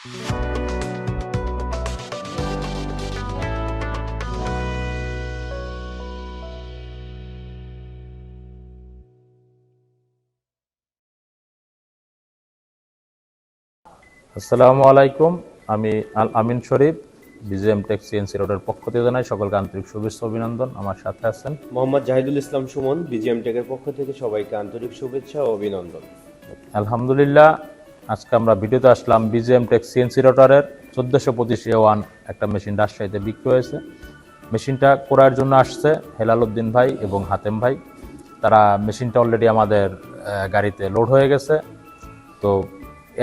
আসসালামু আলাইকুম, আমি আল আমিন শরীফ, বিজিএম টেক সিএনসি রোডের পক্ষ থেকে জানাই সকলকে আন্তরিক শুভেচ্ছা অভিনন্দন। আমার সাথে আছেন মোহাম্মদ জাহিদুল ইসলাম সুমন, বিজিএম টেকের পক্ষ থেকে সবাইকে আন্তরিক শুভেচ্ছা ও অভিনন্দন। আলহামদুলিল্লাহ, আজকে আমরা ভিডিওতে আসলাম বিজিএম টেক সিএনসি রোটারের 1425A1 একটা মেশিন রাজশাহীতে বিক্রি হয়েছে। মেশিনটা ক্রয়ের জন্য আসছে হেলাল উদ্দিন ভাই এবং হাতেম ভাই। তারা মেশিনটা অলরেডি আমাদের গাড়িতে লোড হয়ে গেছে। তো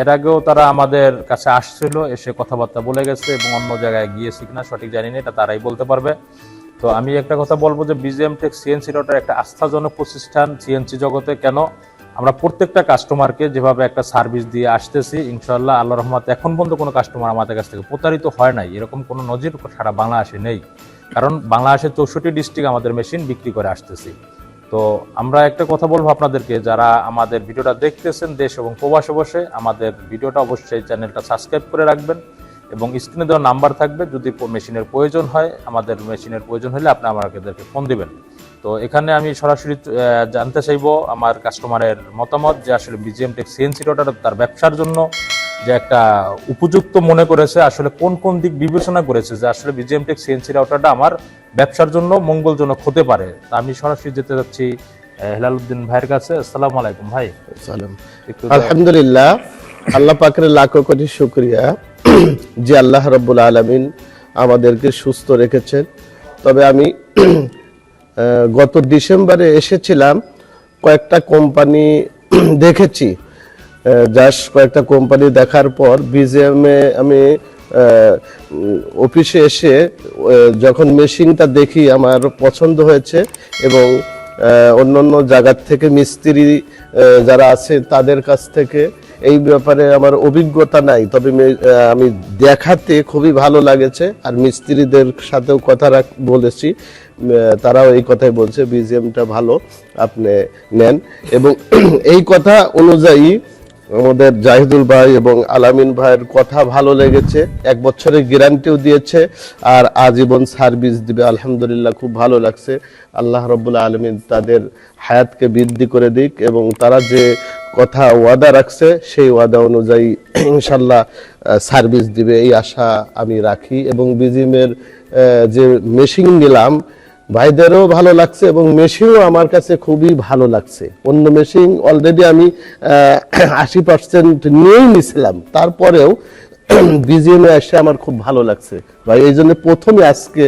এর আগেও তারা আমাদের কাছে আসছিল, এসে কথাবার্তা বলে গেছে এবং অন্য জায়গায় গিয়েছে কিনা সঠিক জানি না, এটা তারাই বলতে পারবে। তো আমি একটা কথা বলবো যে বিজিএম টেক সিএনসি রোটার একটা আস্থাজনক প্রতিষ্ঠান সিএনসি জগতে। কেন আমরা প্রত্যেকটা কাস্টমারকে যেভাবে একটা সার্ভিস দিয়ে আসতেছি, ইনশাআল্লাহ আল্লাহর রহমতে এখন পর্যন্ত কোনো কাস্টমার আমাদের কাছ থেকে প্রতারিত হয় নাই, এরকম কোনো নজির সারা বাংলাদেশে নেই। কারণ বাংলাদেশের 64 ডিস্ট্রিক্ট আমাদের মেশিন বিক্রি করে আসতেছি। তো আমরা একটা কথা বলবো আপনাদেরকে, যারা আমাদের ভিডিওটা দেখতেছেন দেশ এবং প্রবাসে বসে, আমাদের ভিডিওটা অবশ্যই চ্যানেলটা সাবস্ক্রাইব করে রাখবেন এবং স্ক্রিনে দেওয়া নাম্বার থাকবে, যদি মেশিনের প্রয়োজন হয়, আমাদের মেশিনের প্রয়োজন হলে আপনি আমাদেরকে ফোন দিবেন। তো এখানে আমি সরাসরি জানতে চাইবো আমার কাস্টমারের মতামত, যে আসলে বিজিএম টেক সিএনসি রোটার তার ব্যবসার জন্য যে একটা উপযুক্ত মনে করেছে, আসলে কোন কোন দিক বিবেচনা করেছে যে আসলে বিজিএম টেক সিএনসি রোটারটা আমার ব্যবসার জন্য মঙ্গলজনক হতে পারে। তা আমি সরাসরি যেতে যাচ্ছি হেলাল উদ্দিন ভাইয়ের কাছে। আসসালামু আলাইকুম ভাই। আলহামদুলিল্লাহ, আল্লাহ পাকের লাখো কোটি শুকরিয়া যে আল্লাহ রাব্বুল আলামিন আমাদেরকে সুস্থ রেখেছেন। তবে আমি গত ডিসেম্বরে এসেছিলাম, কয়েকটা কোম্পানি দেখেছি। জাস্ট কয়েকটা কোম্পানি দেখার পর বিজিএম এ আমি অফিসে এসে যখন মেশিনটা দেখি আমার পছন্দ হয়েছে এবং অন্যান্য জায়গার থেকে মিস্ত্রি যারা আছে তাদের কাছ থেকে এই ব্যাপারে আমার অভিজ্ঞতা নাই, তবে আমি দেখাতে খুবই ভালো লাগেছে। আর মিস্ত্রিদের সাথেও কথা বলেছি, তারাও এই কথাই বলছে বিজিএমটা ভালো, আপনি নেন। এবং এই কথা অনুযায়ী আমাদের জাহিদুল ভাই এবং আলামিন ভাইয়ের কথা ভালো লেগেছে। 1 বছরের গ্যারান্টিও দিয়েছে আর আজীবন সার্ভিস দিবে। আলহামদুলিল্লাহ, খুব ভালো লাগছে। আল্লাহ রাব্বুল আলামিন তাদের হায়াতকে বৃদ্ধি করে দিক এবং তারা যে কথা ওয়াদা রাখছে সেই ওয়াদা অনুযায়ী ইনশাল্লাহ সার্ভিস দিবে, এই আশা আমি রাখি। এবং বিজিএমের যে মেশিন নিলাম, ভাইদেরও ভালো লাগছে এবং মেশিনও আমার কাছে খুবই ভালো লাগছে। অন্য মেশিন অলরেডি আমি 80% নিয়েই নিয়েছিলাম, তারপরেও বিজিএমে এসে আমার খুব ভালো লাগছে ভাই। এই জন্য প্রথমে আজকে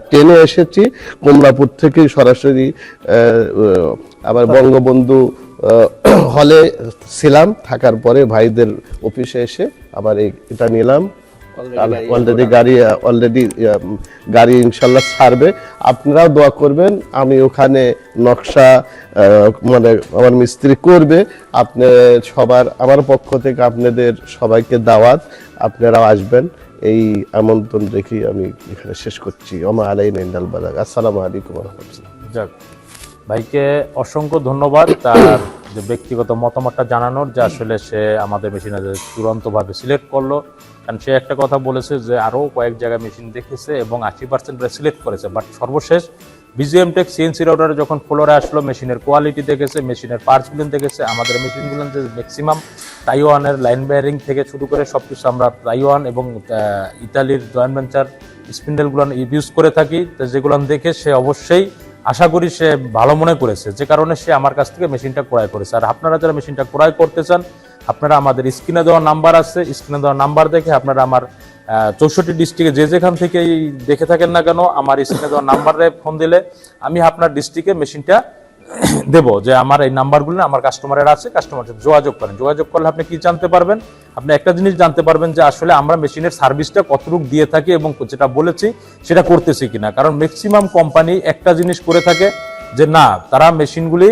ট্রেনে এসেছি, কমলাপুর থেকে সরাসরি আবার বঙ্গবন্ধু হলে ছিলাম, থাকার পরে ভাইদের অফিসে এসে আবার এটা নিলাম। অলরেডি গাড়ি ইনশাল্লাহ ছাড়বে। আপনারাও দোয়া করবেন, আমি ওখানে নকশা মানে আমার মিস্ত্রি করবে। আপনি সবার আমার পক্ষ থেকে আপনাদের সবাইকে দাওয়াত, আপনারাও আসবেন, এই আমন্ত্রণ রেখে আমি এখানে শেষ করছি। ওমা আলাইনা ইল্লাল বালাগ। আসসালামু আলাইকুম ওয়া রাহমাতুল্লাহ। যাক, ভাইকে অসংখ্য ধন্যবাদ তার যে ব্যক্তিগত মতামতটা জানানোর, যে আসলে সে আমাদের মেশিনে চূড়ান্তভাবে সিলেক্ট করলো। কারণ সে একটা কথা বলেছে যে আরও কয়েক জায়গায় মেশিন দেখেছে এবং 80% সিলেক্ট করেছে, বাট সর্বশেষ বিজিএম টেক সিএনসি রাউটারে যখন ফ্লোরে আসলো, মেশিনের কোয়ালিটি দেখেছে, মেশিনের পার্টসগুলো দেখেছে। আমাদের মেশিনগুলো যে ম্যাক্সিমাম তাইওয়ানের লাইন বেয়ারিং থেকে শুরু করে সব কিছু আমরা তাইওয়ান এবং ইতালির জয়েন্ট ভেঞ্চার স্পিন্ডেলগুলো ইউজ করে থাকি। তো যেগুলো দেখে সে অবশ্যই আশা করি সে ভালো মনে করেছে, যে কারণে সে আমার কাছ থেকে মেশিনটা ক্রয় করেছে। আর আপনারা যারা মেশিনটা ক্রয় করতে চান, আপনারা আমাদের স্ক্রিনে দেওয়া নাম্বার আছে, স্ক্রিনে দেওয়া নাম্বার দেখে আপনারা আমার 64 ডিস্ট্রিক্টে যে যেখান থেকেই দেখে থাকেন না কেন, আমার স্ক্রিনে দেওয়া নাম্বারে ফোন দিলে আমি আপনার ডিস্ট্রিক্টে মেশিনটা দেব, যে আমার এই নাম্বারগুলো আমার কাস্টমারের আছে, কাস্টমারের সাথে যোগাযোগ করেন। যোগাযোগ করলে আপনি কি জানতে পারবেন? আপনি একটা জিনিস জানতে পারবেন যে আসলে আমরা মেশিনের সার্ভিসটা কতটুকু দিয়ে থাকি এবং যেটা বলেছি সেটা করতেছি কিনা। কারণ ম্যাক্সিমাম কোম্পানি একটা জিনিস করে থাকে যে না, তারা মেশিনগুলি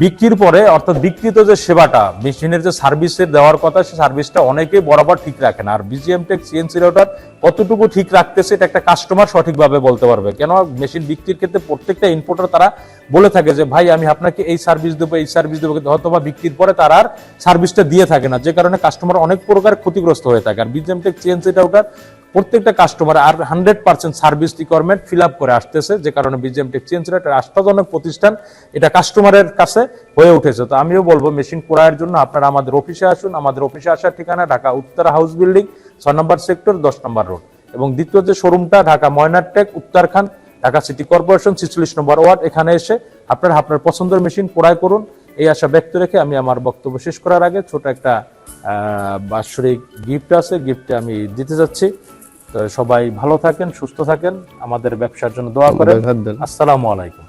বিক্রির পরে অর্থাৎ বিক্রিত যে সেবাটা মেশিনের যে সার্ভিসের দেওয়ার কথা সেই সার্ভিসটা অনেকেই বরাবর ঠিক রাখে না। আর বিজিএম টেক সিএনসি রাউটার কতটুকু ঠিক রাখতেছে এটা একটা কাস্টমার সঠিকভাবে বলতে পারবে। কেন মেশিন বিক্রির ক্ষেত্রে প্রত্যেকটা ইনপুটার তারা বলে থাকে যে ভাই আমি আপনাকে এই সার্ভিস দেবো এই সার্ভিস দেবো, কিন্তু হয়তো বা বিক্রির পরে তারা আর সার্ভিসটা দিয়ে থাকে না, যে কারণে কাস্টমার অনেক প্রকার ক্ষতিগ্রস্ত হয়ে থাকে। আর বিজিএম টেক সিএনসি রাউটার প্রত্যেকটা কাস্টমার আর 100% সার্ভিস রিকোয়ারমেন্ট ফিল আপ করে আসতেছে, যে কারণে বিজিএম টেক সিএনসি রাউটার আস্থাজনক প্রতিষ্ঠান এটা কাস্টমারের কাছে হয়ে উঠেছে। তো আমিও বলবো মেশিন ক্রয়ের জন্য আপনারা আমাদের অফিসে আসুন। আমাদের অফিসে আসার ঠিকানা ঢাকা উত্তরা হাউস বিল্ডিং 6 নম্বর সেক্টর 10 নম্বর রোড, এবং দ্বিতীয় যে শোরুমটা ঢাকা ময়নারটেক উত্তরখান ঢাকা সিটি কর্পোরেশন 46 নম্বর ওয়ার্ড, এখানে এসে আপনারা আপনার পছন্দের মেশিন ক্রয় করুন। এই আশা ব্যক্ত রেখে আমি আমার বক্তব্য শেষ করার আগে ছোট একটা বাৎসরিক গিফট আছে, গিফটে আমি দিতে যাচ্ছি। তো সবাই ভালো থাকেন, সুস্থ থাকেন, আমাদের ব্যবসার জন্য দোয়া করেন। আসসালামু আলাইকুম।